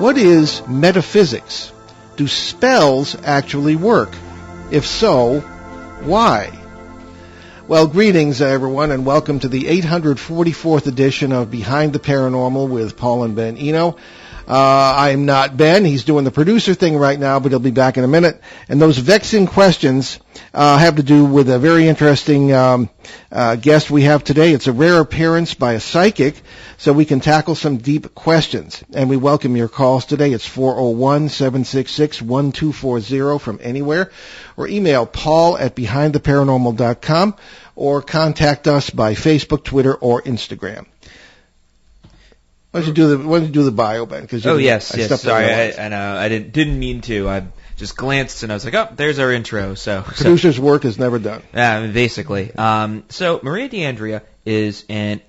What is metaphysics? Do spells actually work? If so, why? Well, greetings, everyone, and welcome to the 844th edition of Behind the Paranormal with Paul and Ben Eno. I'm not Ben. He's doing the producer thing right now, but he'll be back in a minute. And those vexing questions have to do with a very interesting guest we have today. It's a rare appearance by a psychic, so we can tackle some deep questions. And we welcome your calls today. It's 401-766-1240 from anywhere, or email paul@behindtheparanormal.com, or contact us by Facebook, Twitter, or Instagram. Why don't you do the bio, Ben? Yes. Sorry, I didn't mean to. I just glanced and I was like, oh, there's our intro. Producer's work is never done. Basically. So Maria D&rsquo is an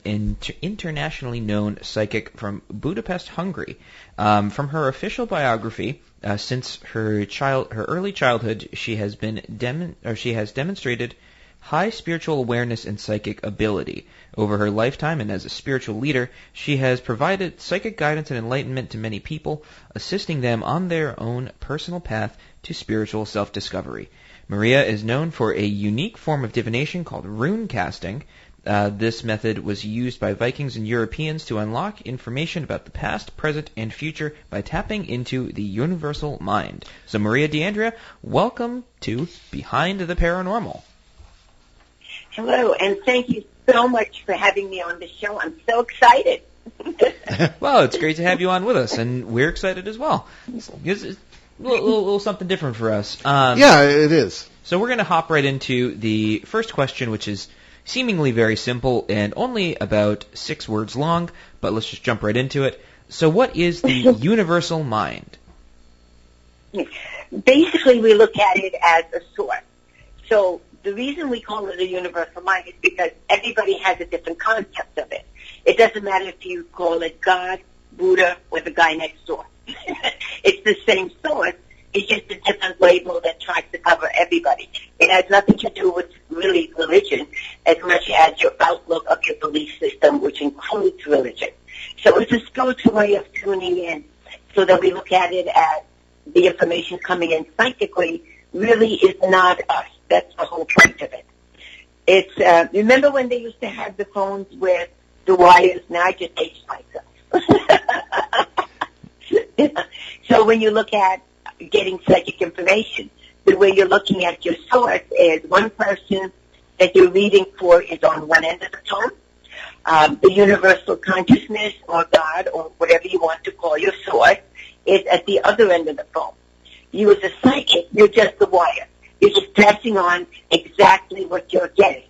internationally known psychic from Budapest, Hungary. From her official biography, since her early childhood, she has demonstrated high spiritual awareness and psychic ability. Over her lifetime and as a spiritual leader, she has provided psychic guidance and enlightenment to many people, assisting them on their own personal path to spiritual self-discovery. Maria is known for a unique form of divination called rune casting. This method was used by Vikings and Europeans to unlock information about the past, present, and future by tapping into the universal mind. So Maria D&rsquo, welcome to Behind the Paranormal. Hello, and thank you so much for having me on the show. I'm so excited. Well, it's great to have you on with us, and we're excited as well. It's a little something different for us. Yeah, it is. So we're going to hop right into the first question, which is seemingly very simple and only about 6 words long, but let's just jump right into it. So what is the universal mind? Basically, we look at it as a source. So the reason we call it a universal mind is because everybody has a different concept of it. It doesn't matter if you call it God, Buddha, or the guy next door. It's the same source. It's just a different label that tries to cover everybody. It has nothing to do with really religion as much as your outlook of your belief system, which includes religion. So it's a spiritual way of tuning in, so that we look at it as the information coming in psychically really is not us. That's the whole point of it. It's remember when they used to have the phones with the wires? Now I just aged myself. So when you look at getting psychic information, the way you're looking at your source is one person that you're reading for is on one end of the phone. The universal consciousness or God or whatever you want to call your source is at the other end of the phone. You as a psychic, you're just the wire. You're just passing on exactly what you're getting.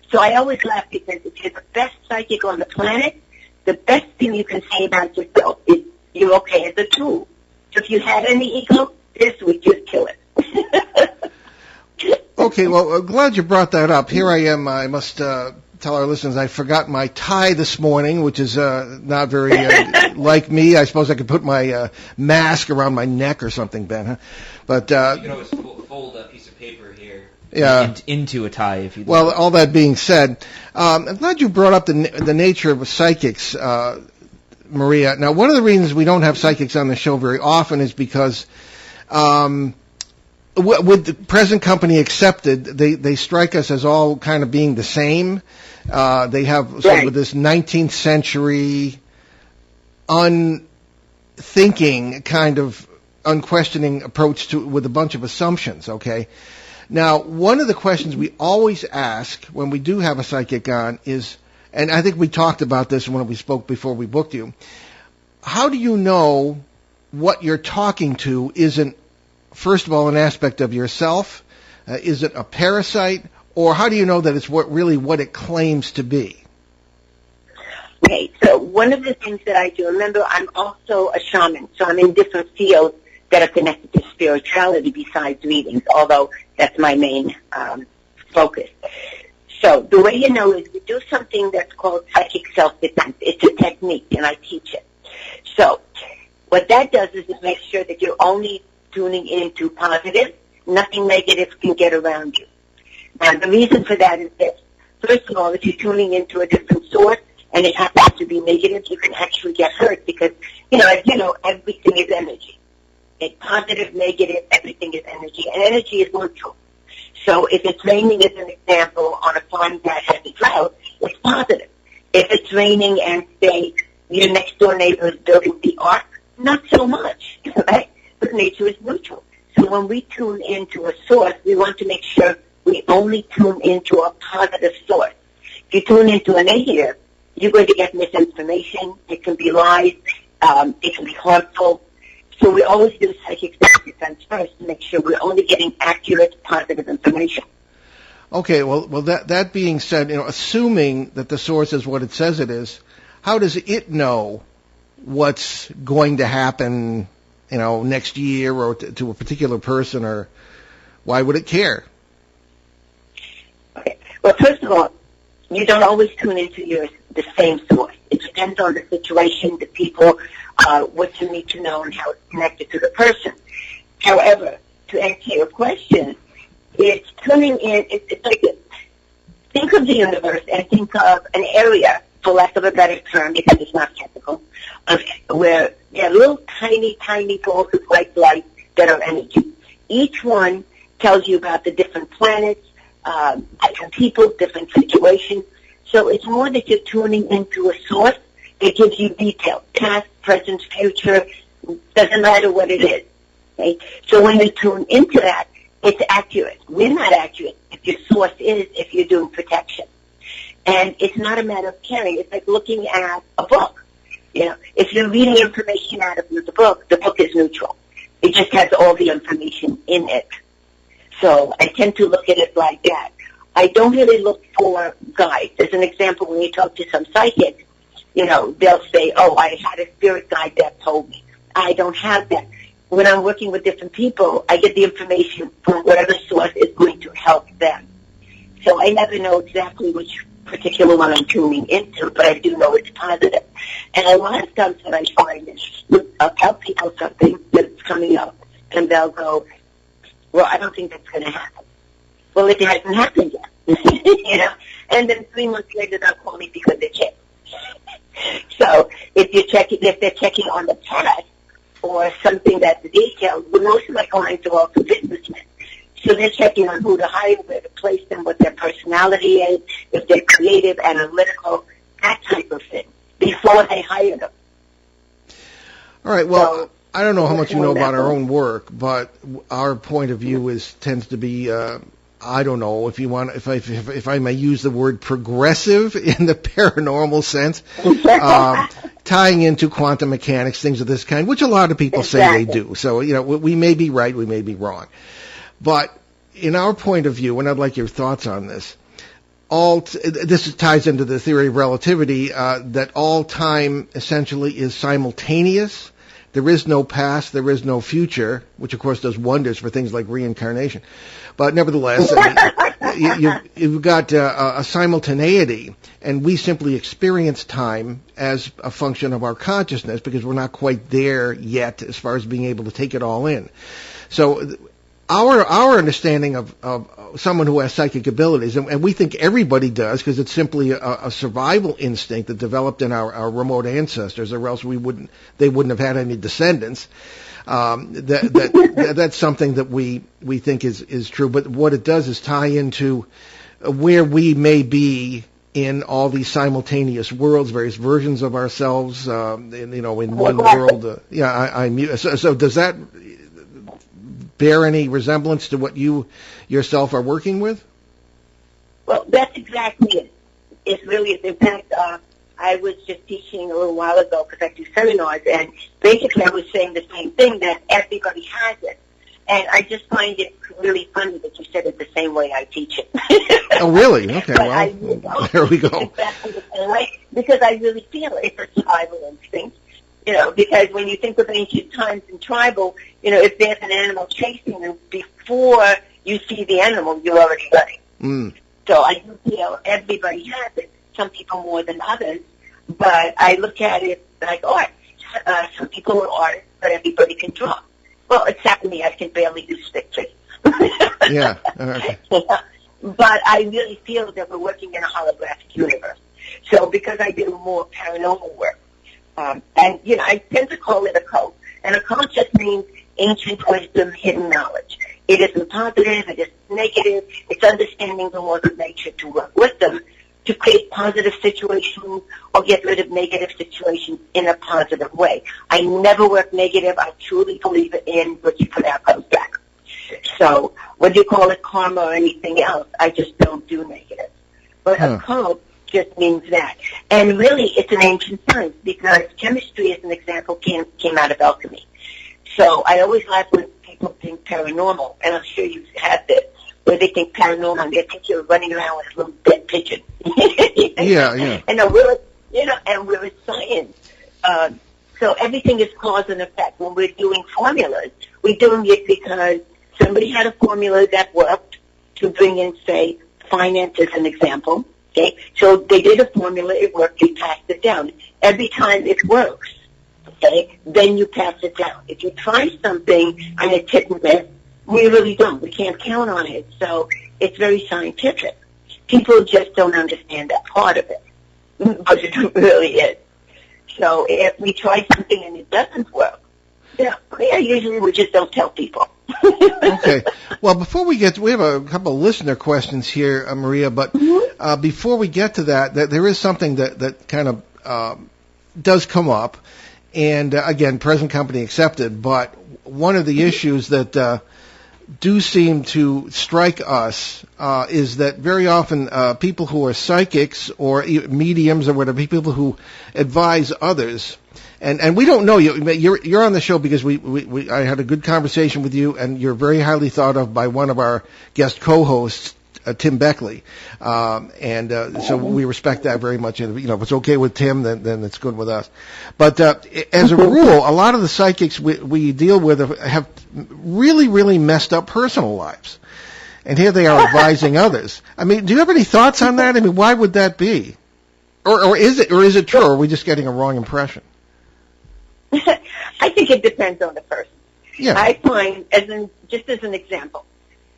So I always laugh because if you're the best psychic on the planet, the best thing you can say about yourself is you're okay as a tool. So if you had any ego, this would just kill it. Okay, well, I'm glad you brought that up. Here I am. I must tell our listeners I forgot my tie this morning, which is not very like me. I suppose I could put my mask around my neck or something, Ben. Huh? But you can always fold a piece of paper here into a tie if you like. Well, all that being said, I'm glad you brought up the nature of psychics, Maria. Now, one of the reasons we don't have psychics on the show very often is because with the present company accepted, they strike us as all kind of being the same. They have sort of this 19th century unthinking kind of unquestioning approach to with a bunch of assumptions, okay? Now, one of the questions we always ask when we do have a psychic on is, and I think we talked about this when we spoke before we booked you, how do you know what you're talking to isn't, first of all, an aspect of yourself? Is it a parasite? Or how do you know that it's what it claims to be? Okay, so one of the things that I do, remember, I'm also a shaman, so I'm in different fields that are connected to spirituality besides readings, although that's my main focus. So the way you know is we do something that's called psychic self-defense. It's a technique, and I teach it. So what that does is it makes sure that you're only tuning into positive. Nothing negative can get around you. Now, the reason for that is this. First of all, if you're tuning into a different source and it happens to be negative, you can actually get hurt because, as you know, everything everything is energy. It's positive, negative, everything is energy. And energy is neutral. So if it's raining, as an example, on a farm that has a drought, it's positive. If it's raining and, say, your next-door neighbor is building the ark, not so much, right? But nature is neutral. So when we tune into a source, we want to make sure we only tune into a positive source. If you tune into a negative, you're going to get misinformation. It can be lies. It can be harmful. So we always do psychic self-defense first to make sure we're only getting accurate, positive information. Okay, well, that being said, assuming that the source is what it says it is, how does it know what's going to happen, next year or to a particular person, or why would it care? Okay. Well, first of all, you don't always tune into the same source. It depends on the situation, the people, what you need to know, and how it's connected to the person. However, to answer your question, it's tuning in. It's like this. Think of the universe and think of an area, for lack of a better term, because it's not technical, where there are little tiny, tiny balls of white light that are energy. Each one tells you about the different planets, different people, different situations. So it's more that you're tuning into a source that gives you detail, past, present, future, doesn't matter what it is. Okay? So when you tune into that, it's accurate. We're not accurate if your source is, if you're doing protection. And it's not a matter of caring. It's like looking at a book. If you're reading information out of the book is neutral. It just has all the information in it. So I tend to look at it like that. I don't really look for guides. As an example, when you talk to some psychics, they'll say, oh, I had a spirit guide that told me. I don't have that. When I'm working with different people, I get the information from whatever source is going to help them. So I never know exactly which particular one I'm tuning into, but I do know it's positive. And a lot of times what I find is I'll tell people something that's coming up, and they'll go, well, I don't think that's going to happen. Well, it hasn't happened yet. And then 3 months later they'll call me because they're checking. So if they're checking on the past or something that's detailed, but most of my clients are also businessmen. So they're checking on who to hire, where to place them, what their personality is, if they're creative, analytical, that type of thing, before they hire them. All right, well, I don't know how much you know about our own work, but our point of view tends to be, I don't know if I may use the word progressive in the paranormal sense, tying into quantum mechanics, things of this kind, which a lot of people say they do. So, we may be right, we may be wrong. But in our point of view, and I'd like your thoughts on this, this ties into the theory of relativity, that all time essentially is simultaneous. There is no past, there is no future, which of course does wonders for things like reincarnation. But nevertheless, you've got a simultaneity, and we simply experience time as a function of our consciousness because we're not quite there yet as far as being able to take it all in. So our understanding of someone who has psychic abilities, and we think everybody does because it's simply a survival instinct that developed in our remote ancestors, or else they wouldn't have had any descendants. That's something that we think is true. But what it does is tie into where we may be in all these simultaneous worlds, various versions of ourselves, in one world. So does that bear any resemblance to what you yourself are working with? Well, that's exactly it. It's really, in fact, I was just teaching a little while ago because I do seminars, and basically I was saying the same thing, that everybody has it. And I just find it really funny that you said it the same way I teach it. Oh, really? Okay, there we go. Exactly the same way, because I really feel it's a survival instinct. Because when you think of ancient times in tribal, if there's an animal chasing you, before you see the animal, you're already ready. Mm. So I do feel everybody has it, some people more than others, but I look at it like art. Some people are artists, but everybody can draw. Well, except me, I can barely do stick figures. Yeah. Okay. But I really feel that we're working in a holographic universe. So because I do more paranormal work, and I tend to call it a cult, And occult just means ancient wisdom, hidden knowledge. It isn't positive, it isn't negative. It's understanding the laws of nature to work with them to create positive situations or get rid of negative situations in a positive way. I never work negative. I truly believe in what you put out comes back. So whether you call it karma or anything else, I just don't do negative. But occult just means that. And really, it's an ancient science because chemistry, as an example, came out of alchemy. So I always laugh when people think paranormal, and I'm sure you've had this, where they think paranormal and they think you're running around with a little dead pigeon. Yeah. And we're a science. So everything is cause and effect. When we're doing formulas, we're doing it because somebody had a formula that worked to bring in, say, finance as an example. Okay, so they did a formula, it worked, they passed it down. Every time it works, okay, then you pass it down. If you try something and it's hit and miss, we really don't. We can't count on it. So it's very scientific. People just don't understand that part of it, but it really is. So if we try something and it doesn't work, usually we just don't tell people. Okay. Well, before we have a couple of listener questions here, Maria, but before we get to that, there is something that kind of does come up, and again, present company accepted, but one of the issues that do seem to strike us is that very often people who are psychics or mediums or whatever, people who advise others, and we don't know you. You're on the show because I had a good conversation with you, and you're very highly thought of by one of our guest co-hosts, Tim Beckley, so we respect that very much. And if it's okay with Tim, then it's good with us. But as a rule, a lot of the psychics we deal with have really, really messed up personal lives, and here they are advising others. I mean, do you have any thoughts on that? I mean, why would that be? Or is it true? Or are we just getting a wrong impression? I think it depends on the person. Yeah. I find, just as an example,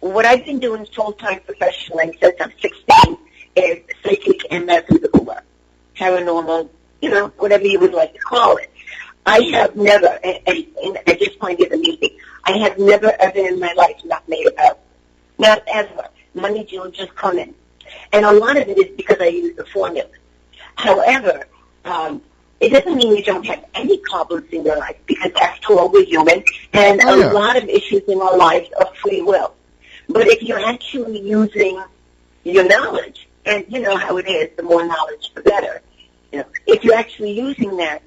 what I've been doing full-time professionally since I'm 16 is psychic and metaphysical work, paranormal, whatever you would like to call it. I have never, and I just find it amazing, I have never ever in my life not made a vow. Not ever. Money will just come in. And a lot of it is because I use the formula. However, it doesn't mean you don't have any problems in your life, because after all, we're human, and a lot of issues in our lives are free will. But if you're actually using your knowledge, and you know how it is, the more knowledge, the better. If you're actually using that,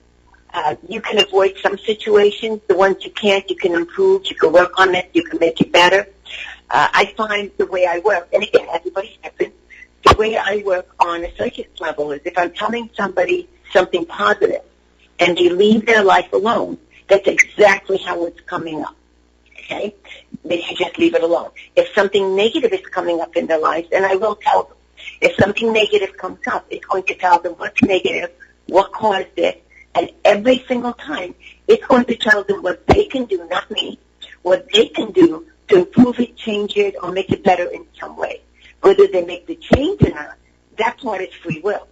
you can avoid some situations. The ones you can't, you can improve, you can work on it, you can make it better. I find the way I work, and again, everybody's different, the way I work on a psychic level is if I'm telling somebody something positive and they leave their life alone, that's exactly how it's coming up. Okay? They should just leave it alone. If something negative is coming up in their lives, and I will tell them, if something negative comes up, it's going to tell them what's negative, what caused it, and every single time, it's going to tell them what they can do, not me, what they can do to improve it, change it, or make it better in some way. Whether they make the change or not, that part is free will.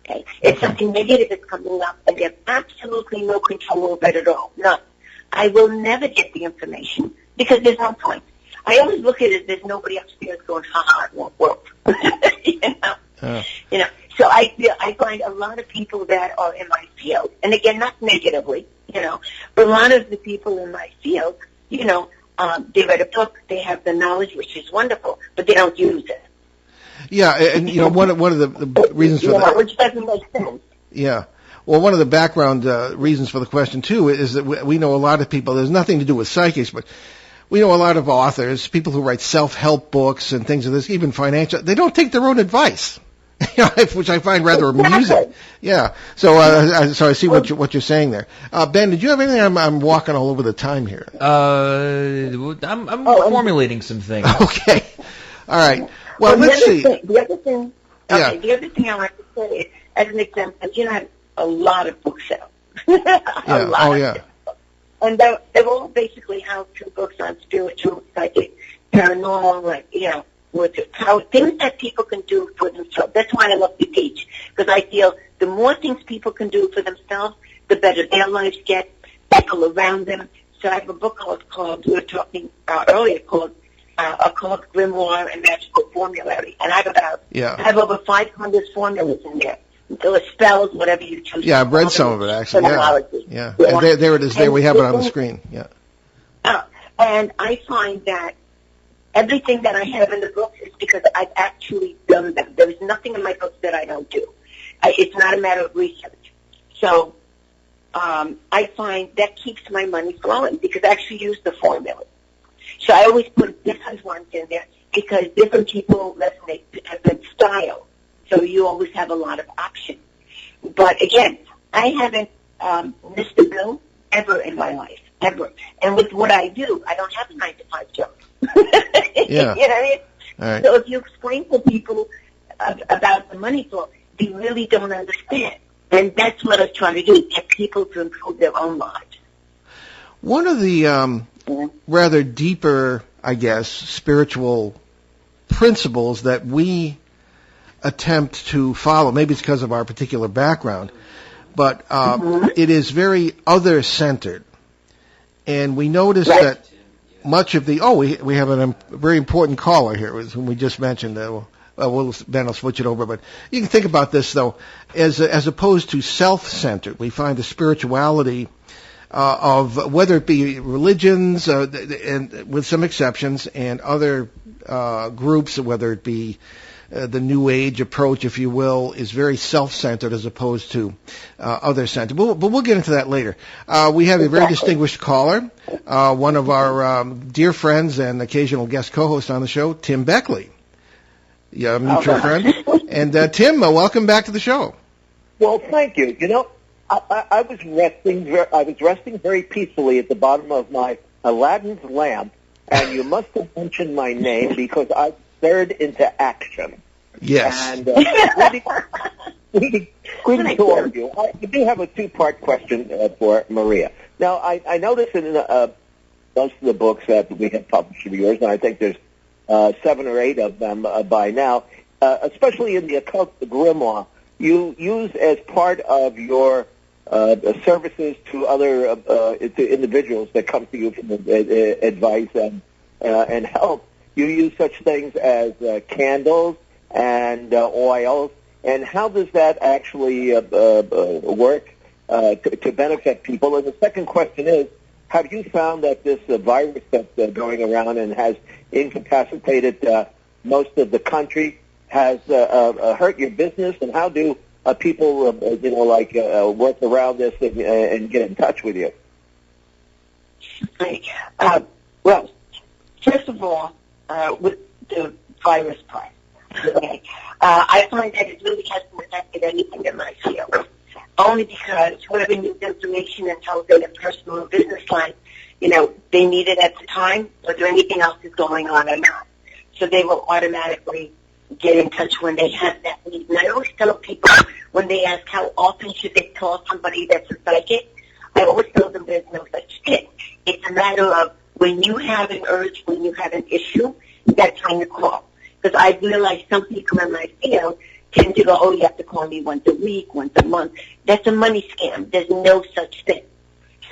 Okay? If something negative is coming up and they have absolutely no control over it at all, none, I will never get the information because there's no point. I always look at it as there's nobody upstairs going, it won't work. So I find a lot of people that are in my field, and again, not negatively, but a lot of the people in my field, they read a book, they have the knowledge, which is wonderful, but they don't use it. Yeah, and one of the reasons for that, which doesn't make sense. Yeah. Well, one of the background reasons for the question, too, is that we know a lot of people, there's nothing to do with psychics, but we know a lot of authors, people who write self-help books and things of this, even financial, they don't take their own advice, which I find rather amusing. Yeah. So I see what you're saying there. Ben, did you have anything? I'm walking all over the time here. I'm formulating some things. Okay. All right. Well, let's see. The other thing I want to say is, as an example, I have a lot of books out. A lot. And they're all basically how-to books on spiritual, psychic, paranormal, how things that people can do for themselves. That's why I love to teach, because I feel the more things people can do for themselves, the better their lives get, people around them. So I have a book called we were talking earlier, called Grimoire and Magical Formulary. And I have over 500 formulas in there. So spells, whatever you choose. Yeah, I've read some of it, actually. Yeah. And there it is. There we have it on the screen. Yeah. And I find that everything that I have in the books is because I've actually done them. There is nothing in my books that I don't do. It's not a matter of research. So I find that keeps my money flowing because I actually use the formula. So I always put different ones in there because different people resonate to different style. So you always have a lot of options. But again, I haven't missed a bill ever in my life, ever. And with what I do, I don't have a 9-to-5 job. Yeah. You know what I mean? All right. So if you explain to people about the money flow, they really don't understand. And that's what I try to do, get people to improve their own lives. One of the rather deeper, I guess, spiritual principles that we attempt to follow, maybe it's because of our particular background, but it is very other-centered. And we notice that much of the... we have a very important caller here, whom we just mentioned. Ben will switch it over, but you can think about this, though, as opposed to self-centered. We find the spirituality of whether it be religions, and with some exceptions, and other groups, whether it be the New Age approach, if you will, is very self-centered as opposed to other-centered. But we'll get into that later. We have a very distinguished caller, one of our dear friends and occasional guest co-host on the show, Tim Beckley. Yeah, mutual friend. And Tim, welcome back to the show. Well, thank you. You know, I was resting very peacefully at the bottom of my Aladdin's lamp, and you must have mentioned my name because I stirred into action. Yes. And greetings to all of you. I do have a two-part question for Maria. Now, I noticed in most of the books that we have published of yours, and I think there's 7 or 8 of them by now, especially in the occult grimoire, you use as part of your services to other to individuals that come to you for advice and help. You use such things as candles and oils. And how does that actually work to benefit people? And the second question is, have you found that this virus that's going around and has incapacitated most of the country has hurt your business? And how do people, work around this and get in touch with you? Well, first of all, with the virus part, okay, I find that it really hasn't affected anything in my field. Only because whoever needs information and tells them their personal or business life, they need it at the time, whether anything else is going on or not. So they will automatically get in touch when they have that need. And I always tell people when they ask how often should they call somebody that's a psychic, I always tell them there's no such thing. It's a matter of when you have an urge, when you have an issue, that's when you call. Because I realize some people in my field tend to go, you have to call me once a week, once a month. That's a money scam. There's no such thing.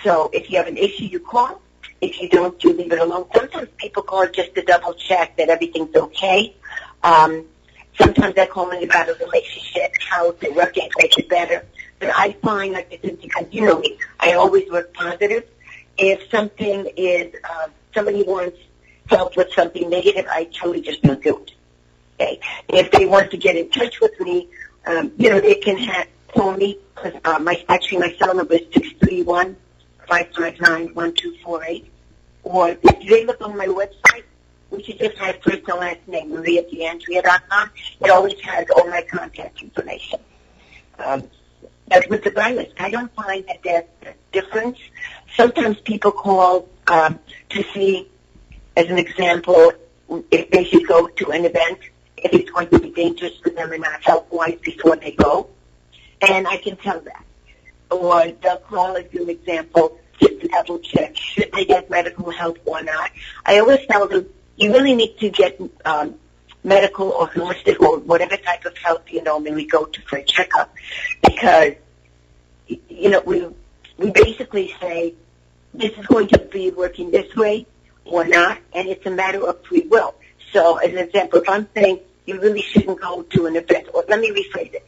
So if you have an issue, you call. If you don't, you leave it alone. Sometimes people call just to double check that everything's okay. Sometimes they're calling about a relationship, how to work it, make it better. But I find like this is because, me, I always work positive. If something is, somebody wants help with something negative, I totally just don't do it. Okay. If they want to get in touch with me, they can call me. My cell number is 631-559-1248. Or if they look on my website, which is just my first and last name, MariaD&rsquo.com, it always has all my contact information. As with the virus, I don't find that there's a difference. Sometimes people call to see, as an example, if they should go to an event, if it's going to be dangerous for them and not health-wise before they go. And I can tell that. Or they'll call, as an example, just to double check, should they get medical help or not. I always tell them, you really need to get medical or holistic or whatever type of help you normally go to for a checkup. Because, we basically say this is going to be working this way or not, and it's a matter of free will. So, as an example, if I'm saying you really shouldn't go to an event, or let me rephrase it.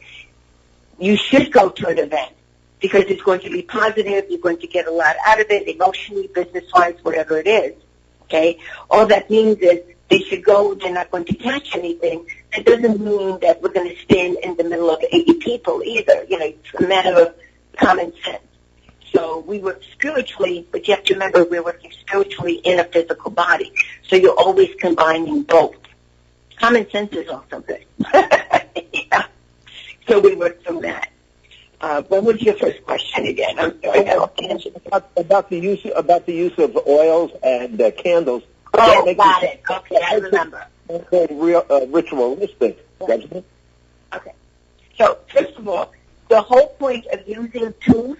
You should go to an event because it's going to be positive, you're going to get a lot out of it, emotionally, business-wise, whatever it is, okay? All that means is they should go, they're not going to catch anything. It doesn't mean that we're going to stand in the middle of 80 people either. You know, it's a matter of common sense. So we work spiritually, but you have to remember we're working spiritually in a physical body. So you're always combining both. Common sense is also good. Yeah. So we work through that. What was your first question again? I'm sorry, I don't answer. About the use of oils and candles. Oh, got it. Okay, I remember. Ritualistic. Right. Okay. So first of all, the whole point of using tools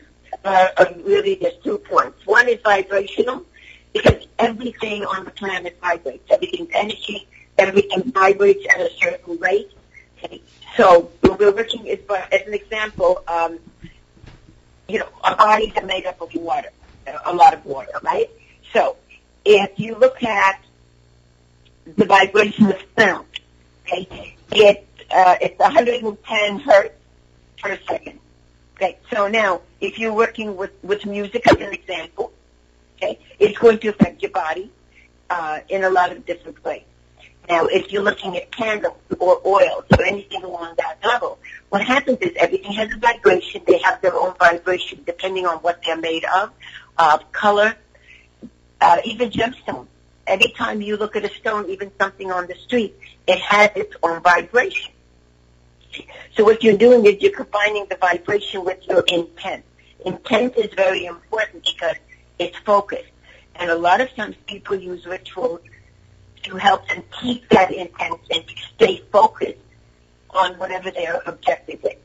really there's 2 points. One is vibrational, because everything on the planet vibrates. Everything's energy. Everything vibrates at a certain rate. Okay. So what we're working is, as an example, you know, our bodies are made up of water, a lot of water, right? So if you look at the vibration of sound, okay, it's 110 hertz per second. Okay, so now if you're working with music as an example, okay, it's going to affect your body in a lot of different ways. Now, if you're looking at candles or oils or anything along that level, what happens is everything has a vibration. They have their own vibration depending on what they're made of, color, even gemstones. Every time you look at a stone, even something on the street, it has its own vibration. So what you're doing is you're combining the vibration with your intent. Intent is very important because it's focused. And a lot of times people use rituals to help them keep that intent and to stay focused on whatever their objective is.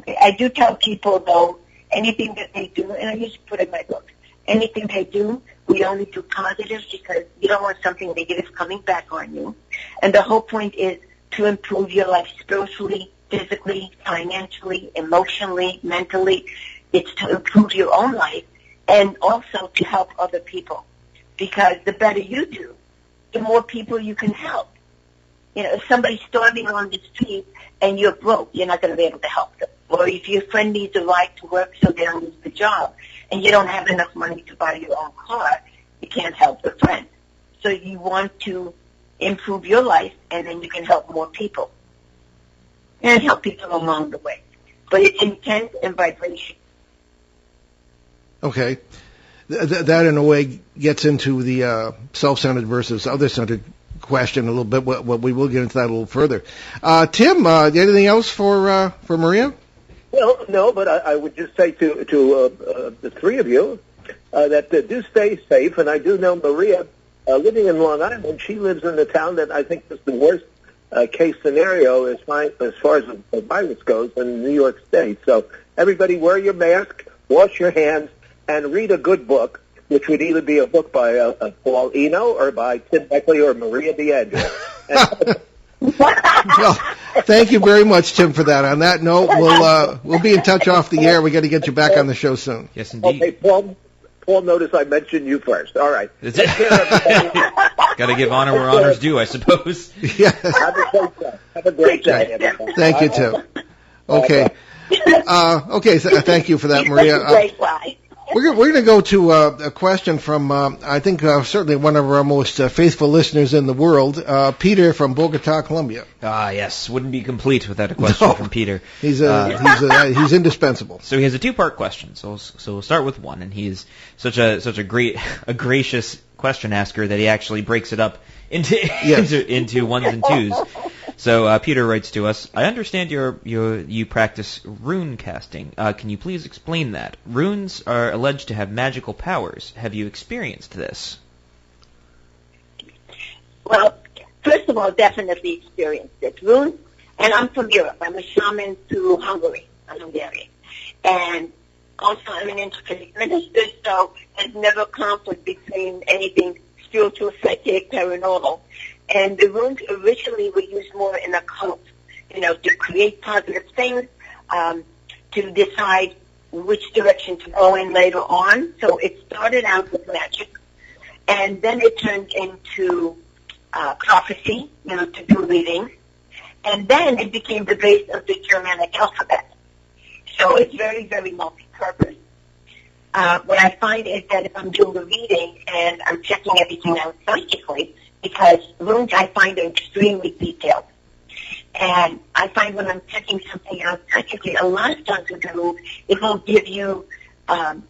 Okay, I do tell people, though, anything that they do, and I used to put in my book, anything they do, we only do positive because you don't want something negative coming back on you. And the whole point is to improve your life spiritually, physically, financially, emotionally, mentally. It's to improve your own life and also to help other people. Because the better you do, the more people you can help. You know, if somebody's starving on the street and you're broke, you're not going to be able to help them. Or if your friend needs a ride to work so they don't lose the job and you don't have enough money to buy your own car, you can't help the friend. So you want to improve your life and then you can help more people. And help people along the way. But it's intent and vibration. Okay. That, in a way, gets into the self-centered versus other-centered question a little bit. What we will get into that a little further. Tim, anything else for Maria? Well, no, but I would just say to the three of you that do stay safe. And I do know Maria, living in Long Island, she lives in the town that I think is the worst case scenario as far as the virus goes in New York State. So everybody wear your mask, wash your hands, and read a good book, which would either be a book by Paul Eno or by Tim Beckley or Maria D&rsquo. Well, thank you very much, Tim, for that. On that note, we'll be in touch off the air. We got to get you back on the show soon. Yes, indeed. Okay, Paul, notice I mentioned you first. All right. Is it? Got to give honor where honor's due, I suppose. Yeah. Have a great day. Everybody. Thank you, Tim. Okay. Thank you for that, Maria. Great guy. We're going to go to a question from, I think, certainly one of our most faithful listeners in the world, Peter from Bogota, Colombia. Ah, yes. Wouldn't be complete without a question from Peter. He's indispensable. So he has a two-part question. So we'll start with one, and he's such a gracious question asker that he actually breaks it up into ones and twos. So Peter writes to us, I understand you practice rune casting. Can you please explain that? Runes are alleged to have magical powers. Have you experienced this? Well, first of all, definitely experienced it. Runes, and I'm from Europe. I'm a shaman to Hungary. I'm Hungarian. And also I'm an interfaith minister, so there's never conflict between anything spiritual, psychic, paranormal. And the runes originally were used more in occult, to create positive things, to decide which direction to go in later on. So it started out with magic, and then it turned into prophecy, to do readings, and then it became the base of the Germanic alphabet. So it's very, very multi-purpose. What I find is that if I'm doing a reading and I'm checking everything out psychically, because runes I find are extremely detailed. And I find when I'm checking something out psychically, a lot of times with the runes, it will give you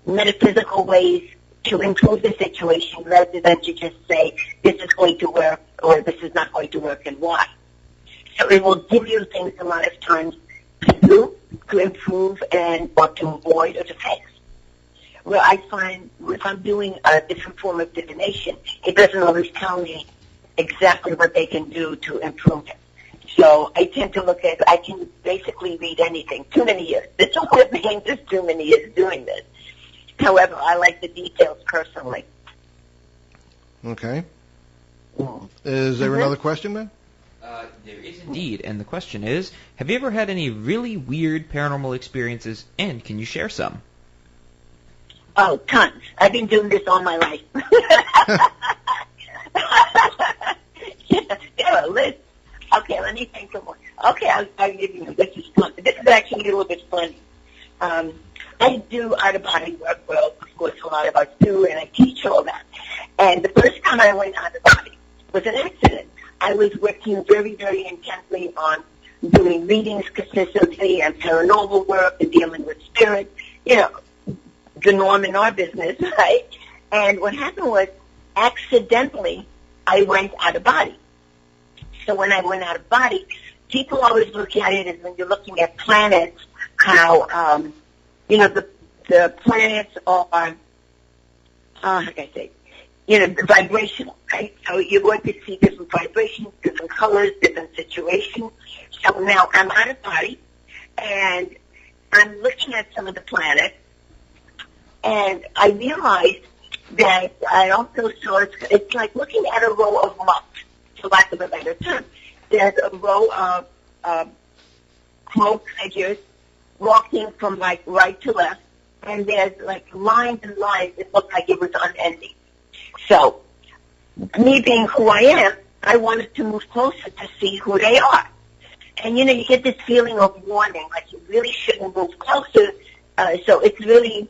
metaphysical ways to improve the situation rather than to just say, this is going to work or this is not going to work and why. So it will give you things a lot of times to do, to improve, and or to avoid or to fix. Where I find if I'm doing a different form of divination, it doesn't always tell me exactly what they can do to improve it. So I tend to look at, I can basically read anything. Too many years. It's all it means is too many years doing this. However, I like the details personally. Okay. Is there another question, man? There is indeed, and the question is, have you ever had any really weird paranormal experiences, and can you share some? Oh, tons. I've been doing this all my life. There are a list. Okay, let me think of one. Okay, I'll give you one. This is fun. This is actually a little bit funny. I do out-of-body work, well, of course, a lot of us do, and I teach all that. And the first time I went out-of-body was an accident. I was working very, very intensely on doing readings consistently and paranormal work and dealing with spirits, the norm in our business, right? And what happened was, accidentally, I went out of body. So when I went out of body, people always look at it as when you're looking at planets, how, the planets are, how can I say, vibrational, right? So you're going to see different vibrations, different colors, different situations. So now I'm out of body, and I'm looking at some of the planets, and I realized that I also saw it's like looking at a row of monks, for lack of a better term. There's a row of cloaked figures walking from like right to left, and there's like lines and lines. It looked like it was unending. So, me being who I am, I wanted to move closer to see who they are. And you get this feeling of warning, like you really shouldn't move closer. So it's really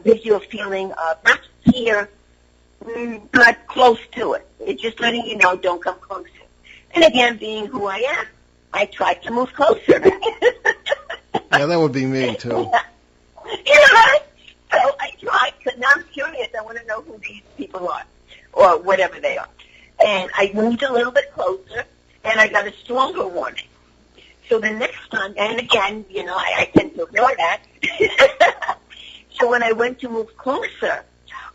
gives you a feeling of not here, but close to it. It's just letting you know, don't come closer. And again, being who I am, I tried to move closer. Yeah, that would be me, too. So I tried, because now I'm curious. I want to know who these people are, or whatever they are. And I moved a little bit closer, and I got a stronger warning. So the next time, and again, I tend to ignore that. So when I went to move closer,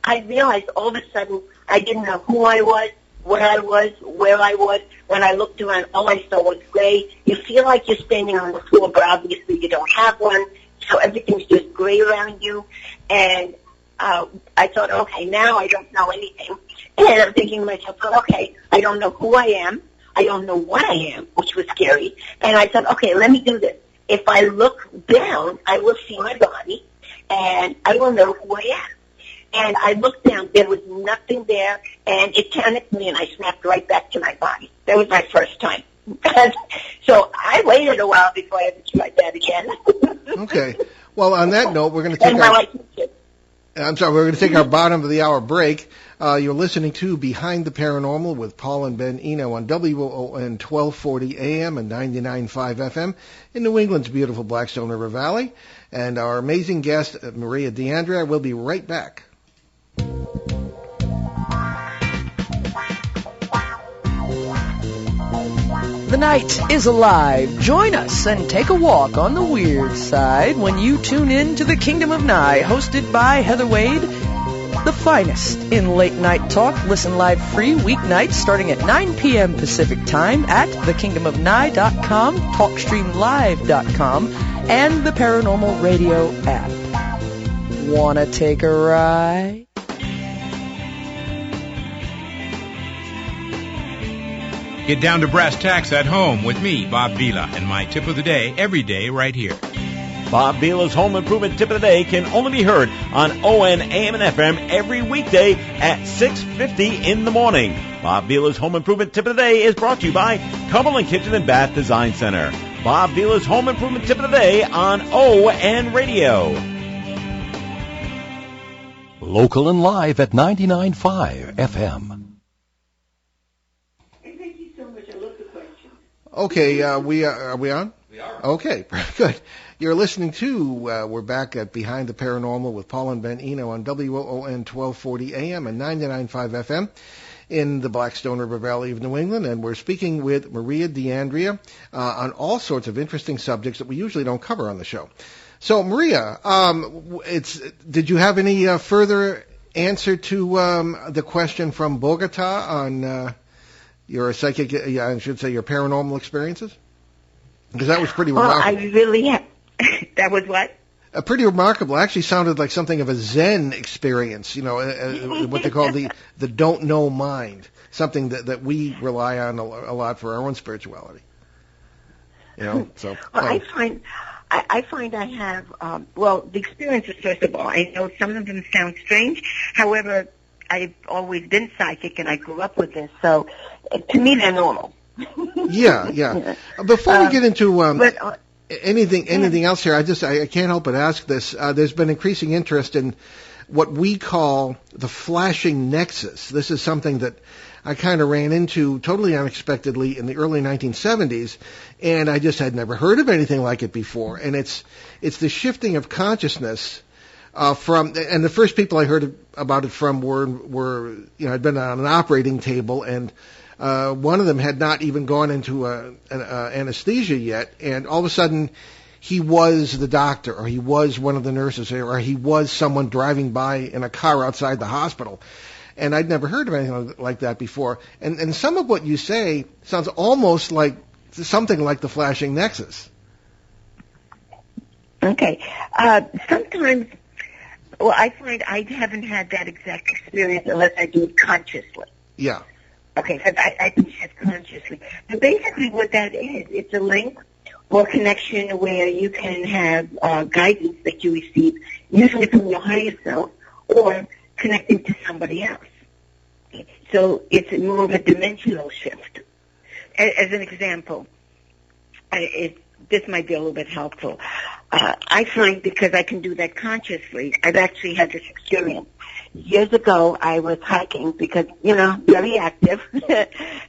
I realized all of a sudden I didn't know who I was, what I was, where I was. When I looked around, all I saw was gray. You feel like you're standing on the floor, but obviously you don't have one. So everything's just gray around you. And I thought, okay, now I don't know anything. And I'm thinking to myself, okay, I don't know who I am. I don't know what I am, which was scary. And I thought, okay, let me do this. If I look down, I will see my body, and I will know who I am. And I looked down. There was nothing there, and it panicked me, and I snapped right back to my body. That was my first time. So I waited a while before I ever tried that again. Okay. Well, on that note, we're going to take we're going to take our bottom of the hour break. You're listening to Behind the Paranormal with Paul and Ben Eno on WOON 1240 AM and 99.5 FM in New England's beautiful Blackstone River Valley. And our amazing guest, Maria D&rsquo, will be right back. The night is alive. Join us and take a walk on the weird side when you tune in to The Kingdom of Nye, hosted by Heather Wade, the finest in late night talk. Listen live free weeknights starting at 9 p.m. Pacific Time at thekingdomofnye.com, talkstreamlive.com, and the Paranormal Radio app. Wanna take a ride? Get down to brass tacks at home with me, Bob Vila, and my tip of the day every day right here. Bob Vila's Home Improvement Tip of the Day can only be heard on ON, AM, and FM every weekday at 6:50 in the morning. Bob Vila's Home Improvement Tip of the Day is brought to you by Cumberland Kitchen and Bath Design Center. Bob Vila's Home Improvement Tip of the Day on ON Radio. Local and live at 99.5 FM. Thank you so much. I love the question. Okay, are we on? We are. Okay, good. You're listening to, we're back at Behind the Paranormal with Paul and Ben Eno on WOON 1240 AM and 99.5 FM in the Blackstone River Valley of New England, and we're speaking with Maria D&rsquo on all sorts of interesting subjects that we usually don't cover on the show. So, Maria, did you have any further answer to the question from Bogota on your psychic, I should say, your paranormal experiences? Because that was pretty remarkable. I really have. That was what? Pretty remarkable. Actually sounded like something of a Zen experience, what they call the don't know mind, something that we rely on a lot for our own spirituality. So. Well, I find I have, the experiences, first of all, I know some of them sound strange. However, I've always been psychic and I grew up with this, so to me they're normal. Yeah. Before we get into anything else here, I can't help but ask this. There's been increasing interest in what we call the flashing nexus. This is something that I kind of ran into totally unexpectedly in the early 1970s, and I just had never heard of anything like it before. And it's the shifting of consciousness and the first people I heard about it from were had been on an operating table, and one of them had not even gone into anesthesia yet, and all of a sudden he was the doctor, or he was one of the nurses, or he was someone driving by in a car outside the hospital. And I'd never heard of anything like that before. And some of what you say sounds almost like something like the flashing nexus. Okay. Sometimes, I find I haven't had that exact experience unless I do it consciously. Yeah. Okay, so I do it consciously. But basically what that is, it's a link or connection where you can have guidance that you receive, usually from your higher self, or connecting to somebody else. So it's more of a dimensional shift. As an example, this might be a little bit helpful. I find, because I can do that consciously, I've actually had this experience. Years ago, I was hiking because, very active,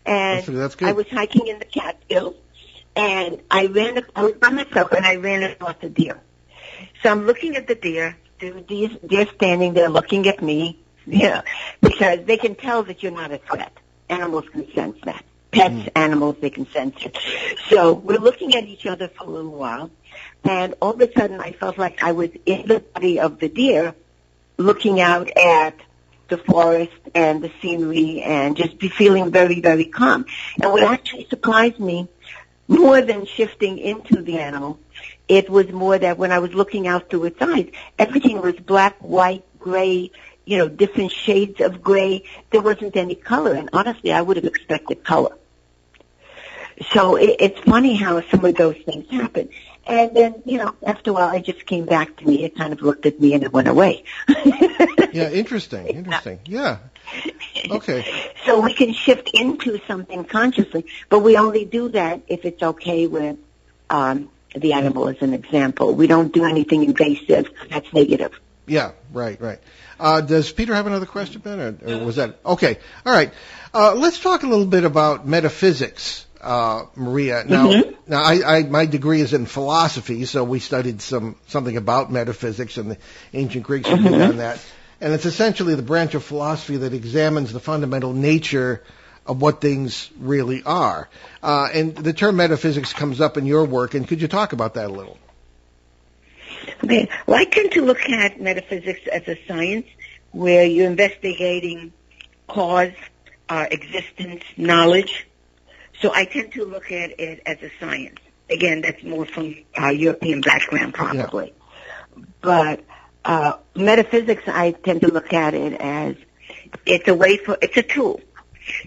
and that's good. I was hiking in the Catskills, and I was by myself, and I ran across a deer. So I'm looking at the deer. The deer standing there looking at me, because they can tell that you're not a threat. Animals can sense that. Pets, animals, they can sense it. So we're looking at each other for a little while, and all of a sudden I felt like I was in the body of the deer, looking out at the forest and the scenery and just be feeling very, very calm. And what actually surprised me, more than shifting into the animal, it was more that when I was looking out through its eyes, everything was black, white, gray, different shades of gray. There wasn't any color, and honestly, I would have expected color. So it's funny how some of those things happen. And then, after a while, it just came back to me. It kind of looked at me and it went away. Yeah, interesting. Yeah. Okay. So we can shift into something consciously, but we only do that if it's okay with the animal, as an example. We don't do anything invasive. That's negative. Yeah, right. Does Peter have another question, Ben, or was that? Okay. All right. Let's talk a little bit about metaphysics. Maria. Now, my degree is in philosophy, so we studied something about metaphysics, and the ancient Greeks had done that. And it's essentially the branch of philosophy that examines the fundamental nature of what things really are. And the term metaphysics comes up in your work, and could you talk about that a little? Okay. Well, I tend to look at metaphysics as a science where you're investigating cause, existence, knowledge. So I tend to look at it as a science. Again, that's more from our European background, probably. Yeah. But metaphysics, I tend to look at it as it's a tool.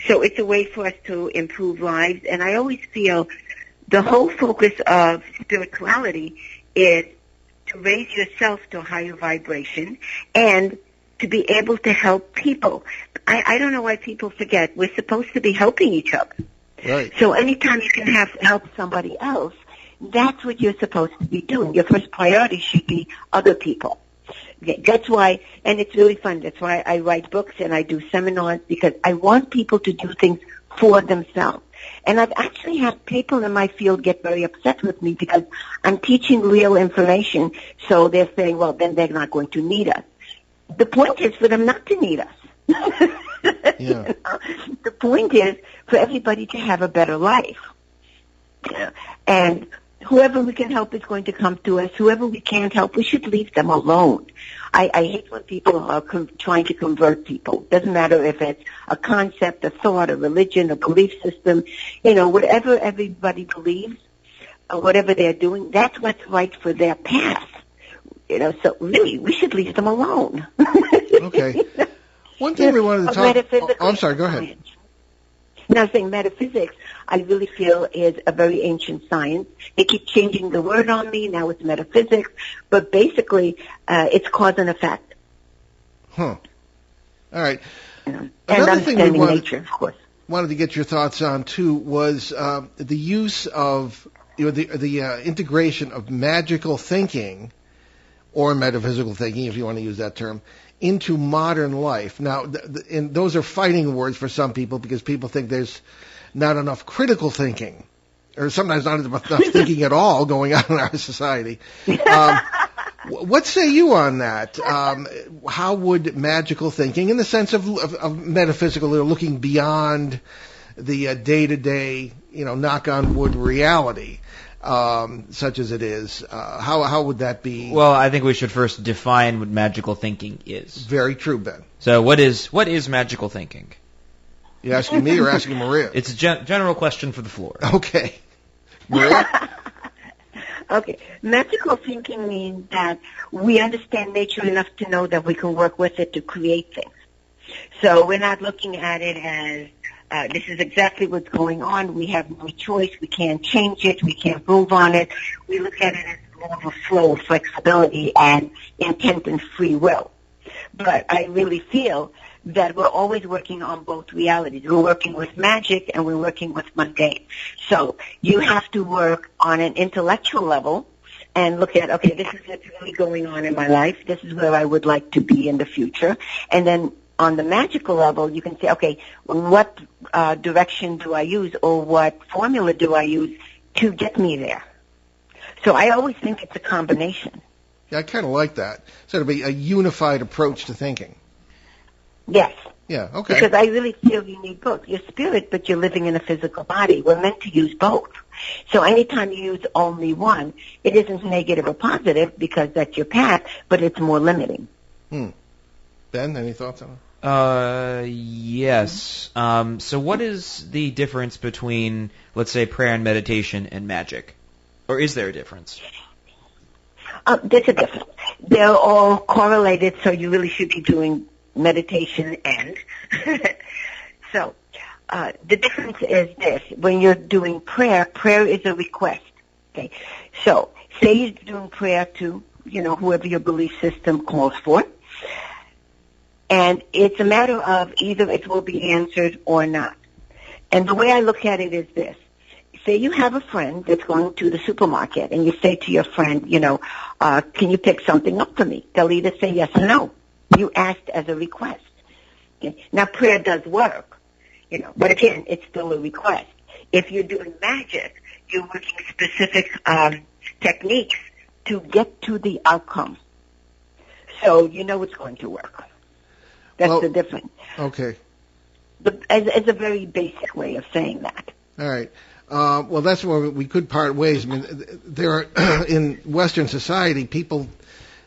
So it's a way for us to improve lives. And I always feel the whole focus of spirituality is to raise yourself to a higher vibration and to be able to help people. I don't know why people forget we're supposed to be helping each other. Right. So anytime you can help somebody else, that's what you're supposed to be doing. Your first priority should be other people. Okay, that's why, and it's really fun. That's why I write books and I do seminars, because I want people to do things for themselves. And I've actually had people in my field get very upset with me because I'm teaching real information, so they're saying, well, then they're not going to need us. The point is for them not to need us. Yeah. You know? The point is for everybody to have a better life. And whoever we can help is going to come to us. Whoever we can't help, we should leave them alone. I hate when people are trying to convert people. Doesn't matter if it's a concept, a thought, a religion, a belief system. You know, whatever everybody believes, or whatever they're doing, that's what's right for their path. You know, so really, we should leave them alone. Okay. One thing we wanted to talk... Oh, I'm sorry, go ahead. Now, saying metaphysics, I really feel is a very ancient science. They keep changing the word on me. Now it's metaphysics. But basically, it's cause and effect. Huh. All right. And Another thing understanding nature, of course. Wanted to get your thoughts on, too, was the use of, the integration of magical thinking, or metaphysical thinking, if you want to use that term, into modern life. Now, and those are fighting words for some people because people think there's not enough critical thinking, or sometimes not enough thinking at all going on in our society. What say you on that? How would magical thinking, in the sense of metaphysical, looking beyond the day-to-day, knock on wood reality, such as it is, how would that be? Well, I think we should first define what magical thinking is. Very true, Ben. So what is magical thinking? You asking me or asking Maria? It's a general question for the floor. Okay. Maria? Okay. Magical thinking means that we understand nature enough to know that we can work with it to create things. So we're not looking at it as this is exactly what's going on. We have no choice. We can't change it. We can't move on it. We look at it as more of a flow of flexibility and intent and free will. But I really feel that we're always working on both realities. We're working with magic and we're working with mundane. So you have to work on an intellectual level and look at, okay, this is what's really going on in my life. This is where I would like to be in the future. And then on the magical level, you can say, okay, what direction do I use or what formula do I use to get me there? So I always think it's a combination. Yeah, I kind of like that. So it'll be a unified approach to thinking. Yes. Yeah, okay. Because I really feel you need both. Your spirit, but you're living in a physical body. We're meant to use both. So anytime you use only one, it isn't negative or positive because that's your path, but it's more limiting. Ben, any thoughts on it? Yes. So what is the difference between, let's say, prayer and meditation and magic? Or is there a difference? There's a difference. They're all correlated, so you really should be doing meditation and. So the difference is this. When you're doing prayer is a request. Okay. So say you're doing prayer to, whoever your belief system calls for. And it's a matter of either it will be answered or not. And the way I look at it is this. Say you have a friend that's going to the supermarket and you say to your friend, can you pick something up for me? They'll either say yes or no. You asked as a request. Okay? Now prayer does work, but again, it's still a request. If you're doing magic, you're working specific techniques to get to the outcome. So you know it's going to work. That's the difference. Okay. As a very basic way of saying that. All right. Well, that's where we could part ways. I mean, there are, in Western society, people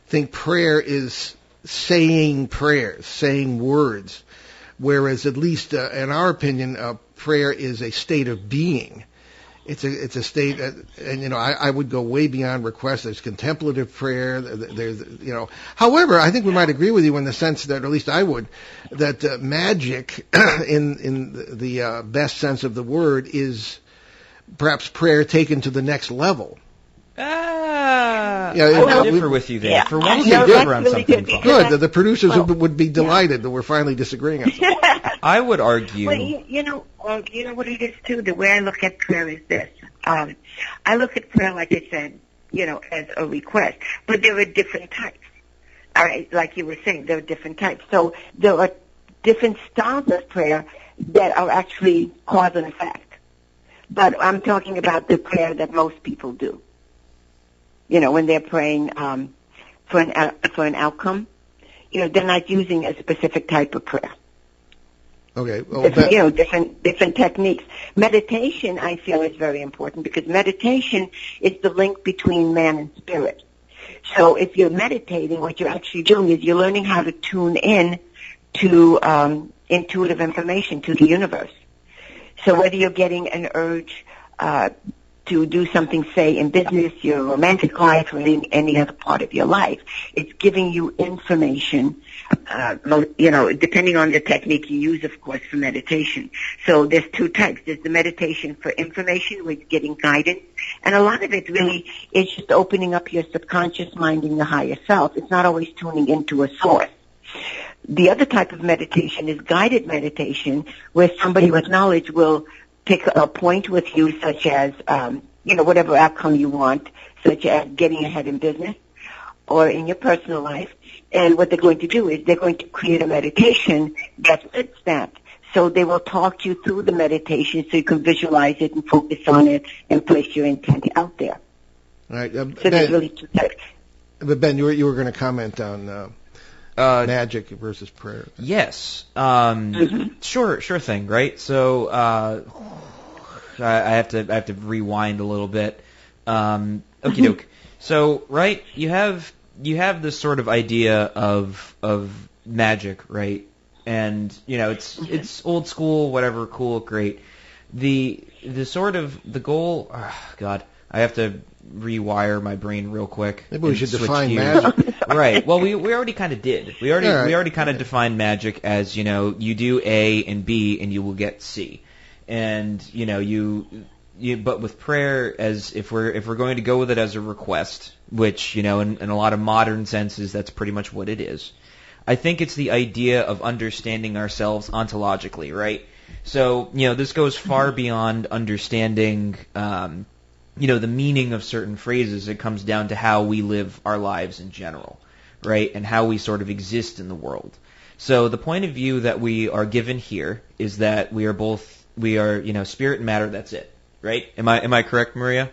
think prayer is saying prayers, saying words, whereas at least in our opinion, prayer is a state of being. It's a state, and I would go way beyond request. There's contemplative prayer. There's However, I think we might agree with you in the sense that, or at least I would, that magic, in the best sense of the word, is perhaps prayer taken to the next level. I would differ with you there. Yeah. For once, No, you that's differ on really something good. fun. Good. The producers would be delighted that we're finally disagreeing on something. I would argue. Well, you know what it is too. The way I look at prayer is this. I look at prayer, like I said, as a request, but there are different types. All right, like you were saying, there are different types. So there are different styles of prayer that are actually cause and effect. But I'm talking about the prayer that most people do. When they're praying for an outcome, they're not using a specific type of prayer. Okay. Well, Different techniques. Meditation, I feel, is very important because meditation is the link between man and spirit. So if you're meditating, what you're actually doing is you're learning how to tune in to intuitive information, to the universe. So whether you're getting an urge to do something, say, in business, your romantic life, or any other part of your life, it's giving you information, depending on the technique you use, of course, for meditation. So there's two types. There's the meditation for information, where it's getting guidance, and a lot of it really is just opening up your subconscious mind and your higher self. It's not always tuning into a source. The other type of meditation is guided meditation, where somebody with knowledge will pick a point with you, such as, whatever outcome you want, such as getting ahead in business or in your personal life. And what they're going to do is they're going to create a meditation that fits that. So they will talk you through the meditation so you can visualize it and focus on it and place your intent out there. all right. So there's really two types. But Ben, you were going to comment on magic versus prayer. Yes. Sure thing, right? So I have to rewind a little bit. Okie doke. So, right, you have this sort of idea of magic, right? And it's old school, whatever, cool, great. The sort of the goal. Oh, God, I have to rewire my brain real quick. Maybe we should switch define gears. magic. Right. Well, we already kind of did. We already kind of Yeah. defined magic as you do A and B and you will get C, and but with prayer, as if we're going to go with it as a request, which in a lot of modern senses that's pretty much what it is. I think it's the idea of understanding ourselves ontologically, right? So this goes far beyond understanding. The meaning of certain phrases. It comes down to how we live our lives in general, right? And how we sort of exist in the world. So the point of view that we are given here is that we are spirit and matter, that's it, right? Am I correct, Maria?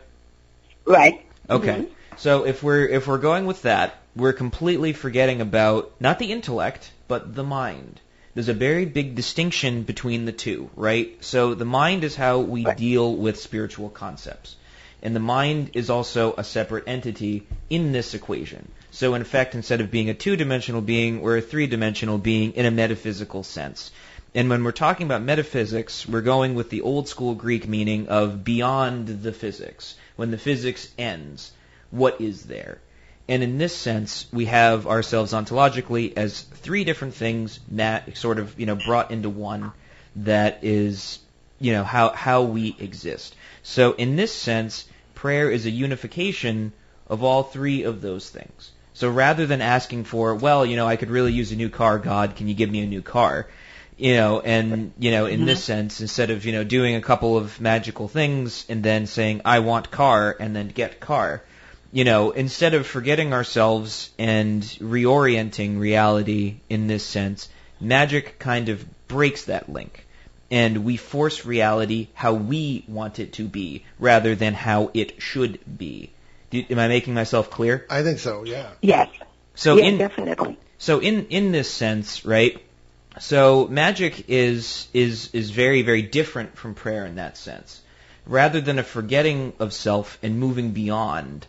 Right. Okay. Mm-hmm. So if we're going with that, we're completely forgetting about not the intellect, but the mind. There's a very big distinction between the two, right? So the mind is how we deal with spiritual concepts. And the mind is also a separate entity in this equation. So in effect, instead of being a two-dimensional being, we're a three-dimensional being in a metaphysical sense. And when we're talking about metaphysics, we're going with the old school Greek meaning of beyond the physics. When the physics ends, what is there? And in this sense, we have ourselves ontologically as three different things brought into one that is, how we exist. So in this sense, prayer is a unification of all three of those things. So rather than asking for, I could really use a new car, God, can you give me a new car? In this sense, instead of, doing a couple of magical things and then saying, I want car, and then get car, instead of forgetting ourselves and reorienting reality in this sense, magic kind of breaks that link. And we force reality how we want it to be, rather than how it should be. Am I making myself clear? I think so. Yeah. Yes. So definitely. So in this sense, right? So magic is very, very different from prayer in that sense. Rather than a forgetting of self and moving beyond,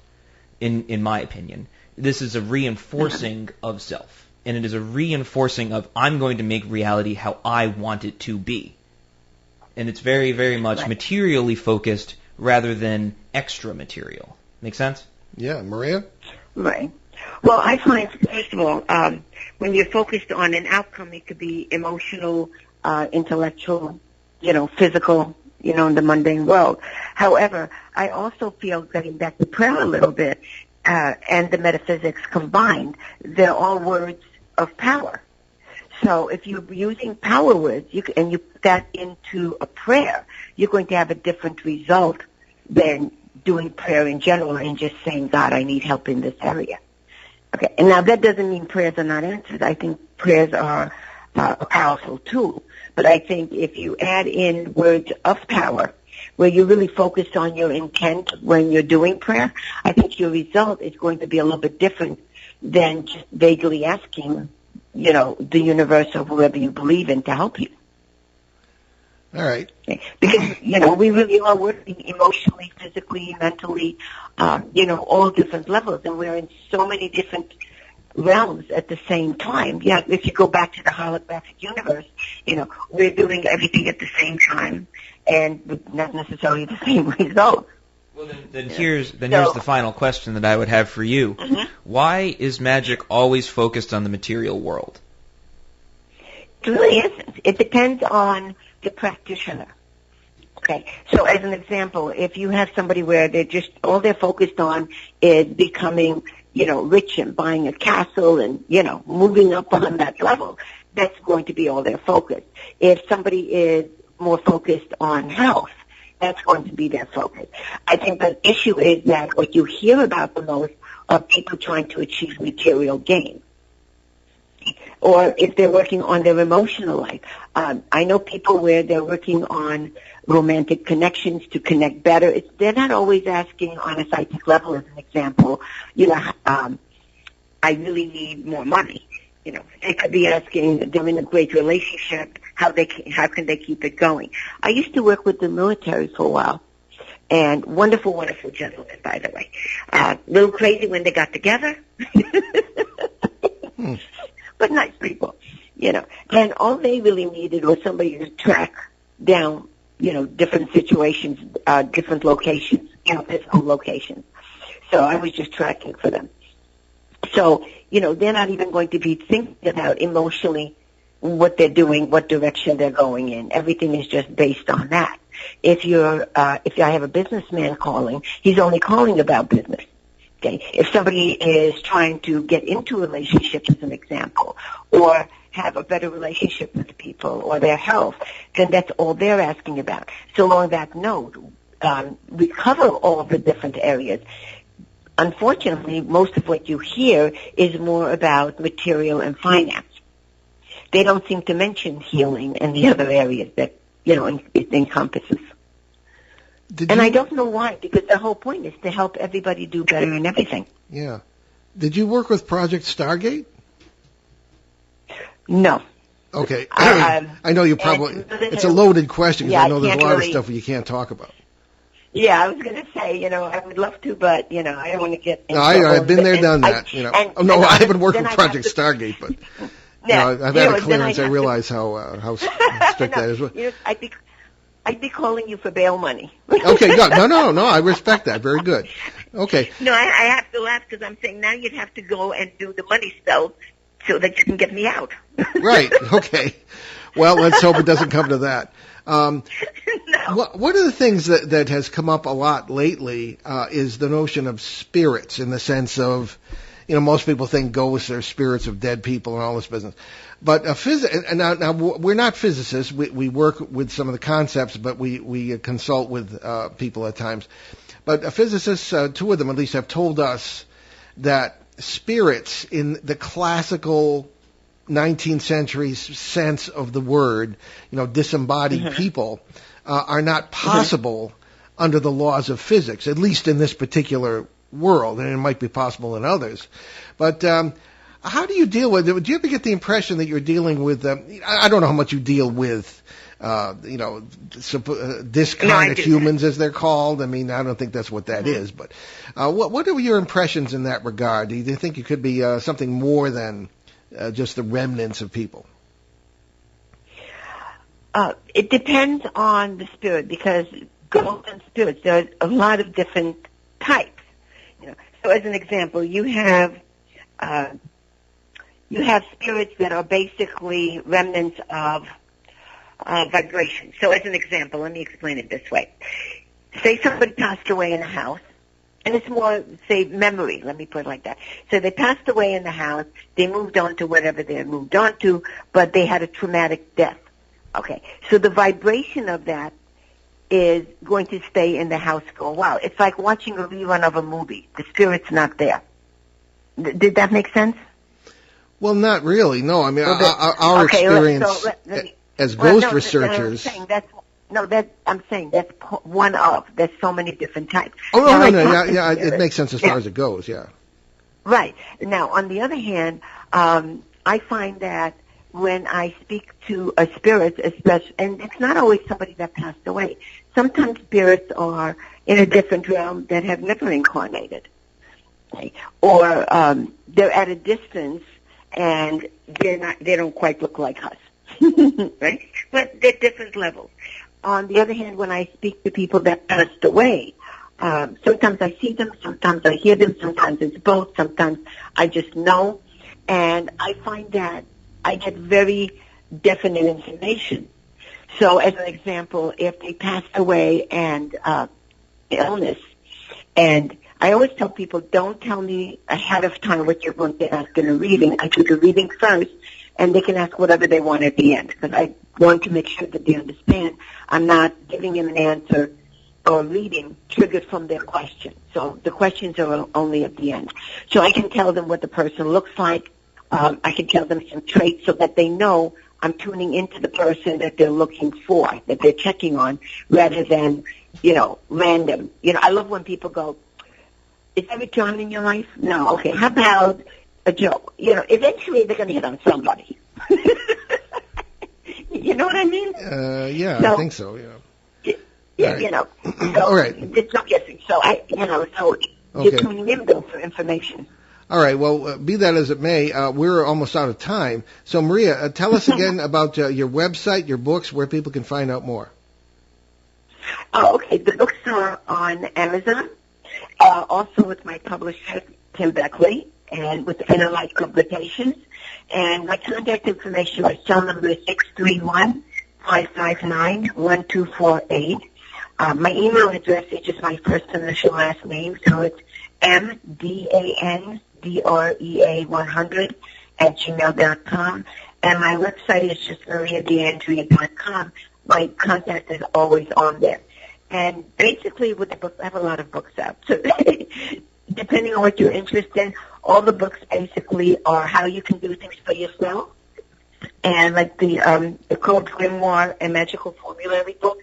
in my opinion, this is a reinforcing of self, and it is a reinforcing of I'm going to make reality how I want it to be. And it's very, very much materially focused rather than extra material. Make sense? Yeah. Maria? Right. Well, I find, first of all, when you're focused on an outcome, it could be emotional, intellectual, physical, in the mundane world. However, I also feel, getting back to prayer a little bit, and the metaphysics combined, they're all words of power. So if you're using power words and you put that into a prayer, you're going to have a different result than doing prayer in general and just saying, God, I need help in this area. Okay, and now that doesn't mean prayers are not answered. I think prayers are a powerful tool. But I think if you add in words of power, where you're really focused on your intent when you're doing prayer, I think your result is going to be a little bit different than just vaguely asking, the universe or whoever you believe in to help you. All right. Because, we really are working emotionally, physically, mentally, all different levels, and we're in so many different realms at the same time. Yeah, if you go back to the holographic universe, we're doing everything at the same time and with not necessarily the same result. Well, then here's the final question that I would have for you. Mm-hmm. Why is magic always focused on the material world? It really isn't. It depends on the practitioner. Okay, so as an example, if you have somebody where all they're focused on is becoming, rich and buying a castle and, moving up on that level, that's going to be all their focus. If somebody is more focused on health, that's going to be their focus. I think the issue is that what you hear about the most are people trying to achieve material gain. Or if they're working on their emotional life. I know people where they're working on romantic connections to connect better. They're not always asking on a psychic level, as an example, I really need more money. They could be asking, they're in a great relationship, how can they keep it going? I used to work with the military for a while, and wonderful, wonderful gentlemen, by the way. A little crazy when they got together, but nice people, And all they really needed was somebody to track down, different situations, different locations, physical locations. So I was just tracking for them. So, they're not even going to be thinking about emotionally what they're doing, what direction they're going in. Everything is just based on that. If I have a businessman calling, he's only calling about business. Okay. If somebody is trying to get into a relationship, as an example, or have a better relationship with people or their health, then that's all they're asking about. So along that note, we cover all the different areas. Unfortunately, most of what you hear is more about material and finance. They don't seem to mention healing and the other areas that, it encompasses. I don't know why, because the whole point is to help everybody do better in everything. Yeah. Did you work with Project Stargate? No. Okay. I know you probably, it's a loaded question because I know there's a lot of stuff you can't talk about. Yeah, I was going to say, I would love to, but, I don't want to get into I've been there, done that, I haven't worked with Project Stargate, but, I've had a clearance. I realize how strict that is. I'd be calling you for bail money. Okay, no, I respect that. Very good. Okay. No, I have to laugh because I'm saying now you'd have to go and do the money spell so that you can get me out. Right, okay. Well, let's hope it doesn't come to that. No. One of the things that has come up a lot lately is the notion of spirits, in the sense of, most people think ghosts are spirits of dead people and all this business. But now we're not physicists. We work with some of the concepts, but we consult with people at times. But physicists, two of them at least, have told us that spirits in the classical 19th century sense of the word, disembodied people, are not possible under the laws of physics, at least in this particular world, and it might be possible in others. But how do you deal with it? Do you ever get the impression that you're dealing with, I don't know how much you deal with, this kind of humans, as they're called. I mean, I don't think that's what that is, but what are your impressions in that regard? Do you think it could be something more than just the remnants of people? It depends on the spirit, because ghosts and spirits, there are a lot of different types. So as an example, you have spirits that are basically remnants of vibration. So as an example, let me explain it this way. Say somebody passed away in a house, And it's more, say, memory, let me put it like that. So they passed away in the house, they moved on to whatever they had moved on to, but they had a traumatic death. Okay, so the vibration of that is going to stay in the house for a while. It's like watching a rerun of a movie. The spirit's not there. Did that make sense? Well, not really. No, I mean, Well, our experience let me, as well, ghost no, researchers... I'm saying that's one of. There's so many different types. Oh, Now, no, yeah, it makes sense as far as it goes, yeah. Right. Now, on the other hand, I find that when I speak to a spirit, especially, and it's not always somebody that passed away. Sometimes spirits are in a different realm that have never incarnated, okay? Or they're at a distance and they don't quite look like us, right? But they're different levels. On the other hand, when I speak to people that passed away, sometimes I see them, sometimes I hear them, sometimes it's both, sometimes I just know, and I find that I get very definite information. So, as an example, if they passed away and illness, and I always tell people, don't tell me ahead of time what you're going to ask in a reading. I do the reading first, and they can ask whatever they want at the end, because I want to make sure that they understand I'm not giving them an answer or reading triggered from their question. So the questions are only at the end. So I can tell them what the person looks like. I can tell them some traits so that they know I'm tuning into the person that they're looking for, that they're checking on, rather than, random. I love when people go, is every John in your life? No. Okay, how about a Joe? Eventually they're going to hit on somebody. You know what I mean? Yeah, so, I think so, yeah. Yeah, right. So all right. It's not guessing. So you're tuning in though for information. All right. Well, be that as it may, we're almost out of time. So, Maria, tell us again about your website, your books, where people can find out more. Oh, okay. The books are on Amazon. Also with my publisher, Tim Beckley, and with Inner Light Publications. And my contact information, my cell number is 631-559-1248. My email address is just my first initial last name, so it's MDANDREA100 and my website is just mariad&rsquo.com. My contact is always on there. And basically with the book, I have a lot of books out. So depending on what you're interested in, all the books basically are how you can do things for yourself. And like the Code Grimoire and Magical Formulary book,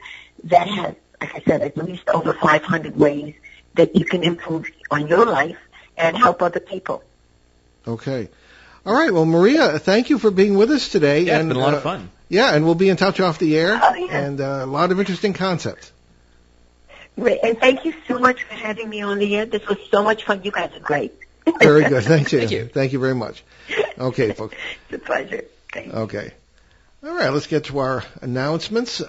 that has, like I said, at least over 500 ways that you can improve on your life and help other people. Okay. All right. Well, Maria, thank you for being with us today. Yeah, it's been a lot of fun. Yeah, and we'll be in touch off the air. Oh, yeah. And a lot of interesting concepts. Great. And thank you so much for having me on the air. This was so much fun. You guys are great. Very good. Thank you. Thank you. Thank you very much. Okay, folks. It's a pleasure. Thank you. Okay. All right, let's get to our announcements.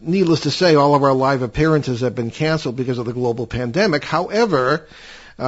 Needless to say, all of our live appearances have been canceled because of the global pandemic. However,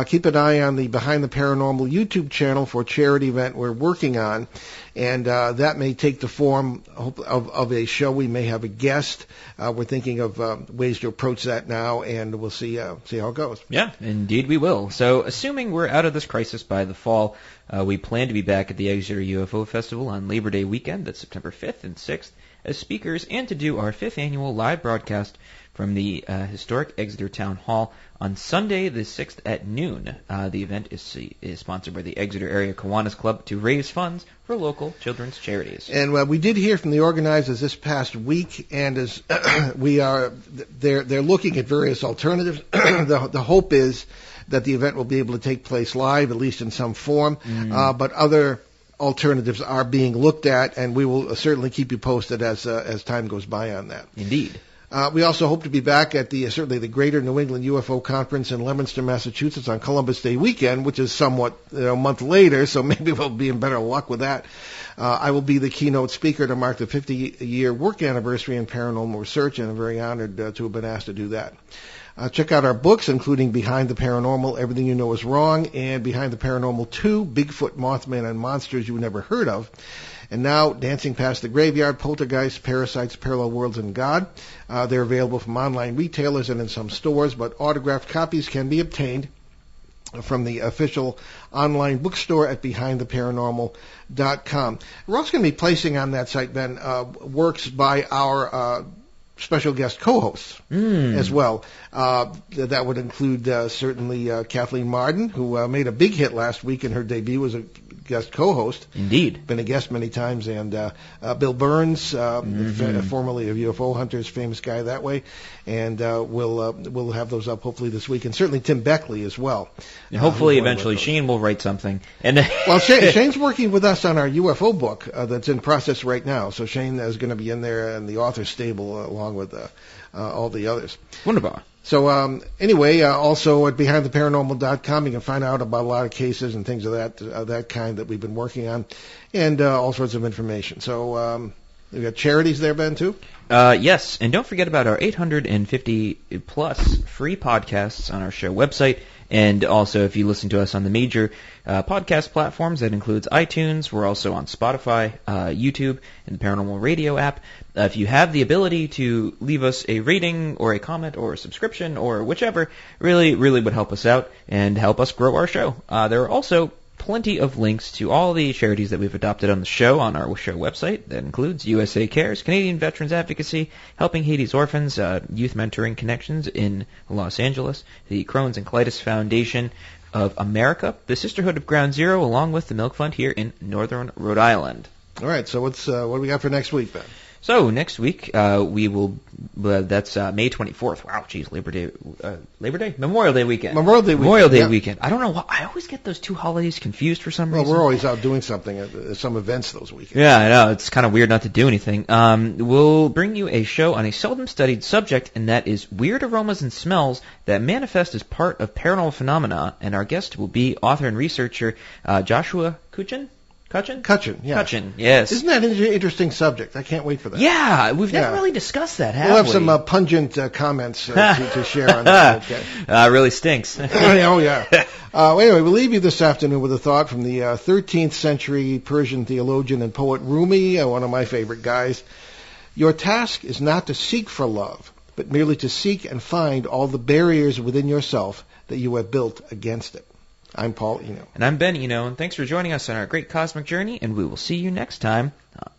keep an eye on the Behind the Paranormal YouTube channel for a charity event we're working on, and that may take the form of a show. We may have a guest. We're thinking of ways to approach that now, and we'll see how it goes. Yeah, indeed we will. So, assuming we're out of this crisis by the fall, we plan to be back at the Exeter UFO Festival on Labor Day weekend. That's September 5th and 6th. As speakers, and to do our 5th annual live broadcast from the historic Exeter Town Hall on Sunday the 6th at noon. The event is sponsored by the Exeter Area Kiwanis Club to raise funds for local children's charities. And we did hear from the organizers this past week, and as they're looking at various alternatives. The hope is that the event will be able to take place live, at least in some form, but other alternatives are being looked at, and we will certainly keep you posted as time goes by on that. Indeed. We also hope to be back at certainly the Greater New England UFO Conference in Leominster, Massachusetts on Columbus Day weekend, which is somewhat a month later, so maybe we'll be in better luck with that. I will be the keynote speaker to mark the 50-year work anniversary in paranormal research, and I'm very honored to have been asked to do that. Check out our books, including Behind the Paranormal, Everything You Know Is Wrong, and Behind the Paranormal 2, Bigfoot, Mothman, and Monsters You Never Heard of. And now, Dancing Past the Graveyard, Poltergeist, Parasites, Parallel Worlds, and God. They're available from online retailers and in some stores, but autographed copies can be obtained from the official online bookstore at BehindTheParanormal.com. We're also going to be placing on that site, Ben, works by our special guest co-hosts as well. That would include certainly Kathleen Marden, who made a big hit last week in her debut as a guest co-host. Indeed. Been a guest many times. And Bill Burns, formerly of UFO Hunters, famous guy that way. And we'll have those up hopefully this week. And certainly Tim Beckley as well. And hopefully eventually Shane will write something. And well, Shane's working with us on our UFO book that's in process right now. So Shane is going to be in there in the author's stable along with all the others. Wonderful. So anyway, also at BehindTheParanormal.com, you can find out about a lot of cases and things of that kind that we've been working on, and all sorts of information. So we've got charities there, Ben, too? Yes, and don't forget about our 850-plus free podcasts on our show website. And also, if you listen to us on the major podcast platforms, that includes iTunes. We're also on Spotify, YouTube, and the Paranormal Radio app. If you have the ability to leave us a rating or a comment or a subscription or whichever, really, really would help us out and help us grow our show. There are also plenty of links to all the charities that we've adopted on the show on our show website. That includes USA Cares, Canadian Veterans Advocacy, Helping Haiti's Orphans, Youth Mentoring Connections in Los Angeles, the Crohn's and Colitis Foundation of America, the Sisterhood of Ground Zero, along with the Milk Fund here in Northern Rhode Island. All right, so what do we got for next week, Ben? So next week we will. That's May 24th. Wow, geez, Labor Day, Memorial Day weekend. Memorial Day weekend. I don't know why I always get those two holidays confused for some reason. Well, we're always out doing something at some events those weekends. Yeah, I know. It's kind of weird not to do anything. We'll bring you a show on a seldom studied subject, and that is weird aromas and smells that manifest as part of paranormal phenomena. And our guest will be author and researcher Joshua Cutchin, yeah. Cutchin, yes. Isn't that an interesting subject? I can't wait for that. Yeah, we've never really discussed that, have we? We'll have some pungent comments to share on that. Okay. Really stinks. Oh, yeah. Anyway, we'll leave you this afternoon with a thought from the 13th century Persian theologian and poet Rumi, one of my favorite guys. Your task is not to seek for love, but merely to seek and find all the barriers within yourself that you have built against it. I'm Paul Eno. And I'm Ben Eno, and thanks for joining us on our great cosmic journey, and we will see you next time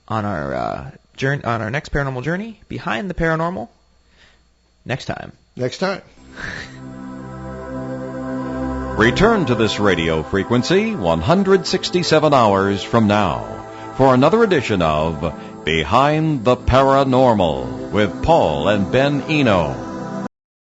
on our next paranormal journey, Behind the Paranormal. Next time. Return to this radio frequency 167 hours from now for another edition of Behind the Paranormal with Paul and Ben Eno.